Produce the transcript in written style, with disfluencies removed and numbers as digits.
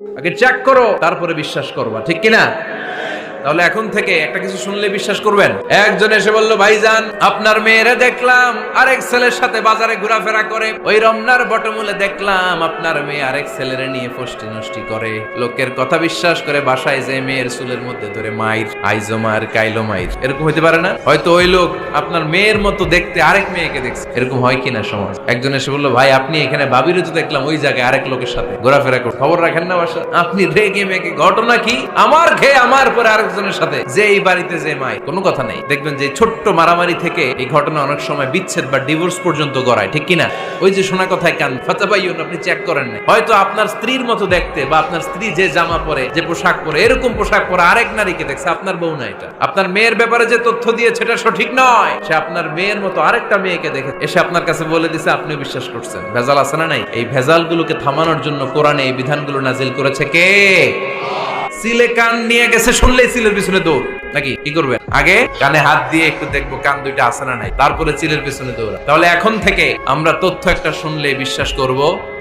আগে চেক করো, তারপরে বিশ্বাস করবা, ঠিক কিনা? তাহলে এখন থেকে একটা কিছু শুনলে বিশ্বাস করবেন। একজন এসে বলল, ভাইজান আপনার মেয়েরে দেখলাম আরেক ছেলের সাথে বাজারে ঘোরাফেরা করে, ওই রমনার বটমূলে দেখলাম আপনার মেয়ে আরেক ছেলের নিয়ে ফষ্টি নষ্টি করে। লোকের কথা বিশ্বাস করে বাসায় যে মেয়ের চুলের মধ্যে ধরে মাইর, আইজো মার কাইলো মাইর। এরকম হইতে পারে না? হয়তো ওই লোক আপনার মেয়ের মতো দেখতে আরেক মেয়েকে দেখছে। এরকম হয় কিনা সমাজ? একজন এসে বলল, ভাই আপনি এখানে ভাবিরে তো দেখলাম ওই জায়গায় আরেক লোকের সাথে ঘোরাফেরা করে, খবর রাখেন না বাসা? আপনি রেগে মেগে, ঘটনা কি? আমার খেয়ে আমার পরে আরেকজনের সাথে, যে এই বাড়িতে যে মাই, কোনো কথা নেই। দেখবেন যে ছোট্ট মারামারি থেকে এই ঘটনা অনেক সময় বিচ্ছেদ বা ডিভোর্স পর্যন্ত গড়ায়, ঠিক কিনা? ওই যে শোনা কথায় কান ফাতা পাইউন, আপনি চেক করেন না। হয়তো আপনার স্ত্রীর মতো দেখতে বা আপনার স্ত্রী যে জামা পরে, যে পোশাক পরে, এরকম পোশাক পরে আরেক নারীকে দেখছে, আপনার বউ না এটা। আপনার মেয়ের ব্যাপারে যে তথ্য দিয়েছে এটা সঠিক নয়, সে আপনার মেয়ের মতো আরেকটা মেয়েকে দেখে এসে আপনার কাছে বলে দিছে, আপনিও বিশ্বাস করছেন। ভেজাল আছে না নাই? এই ভেজালগুলোকে থামানোর জন্য কোরআনে এই বিধানগুলো নাজিল করেছে কে? সিলে কান নিয়ে গেছে, শুনলেই চিলের পিছনে দৌড়, নাকি? কি করবেন? আগে কানে হাত দিয়ে একটু দেখবো কান দুইটা আছে না নাই, তারপরে চিলের পিছনে দৌড়া। তাহলে এখন থেকে আমরা তথ্য একটা শুনলে বিশ্বাস করব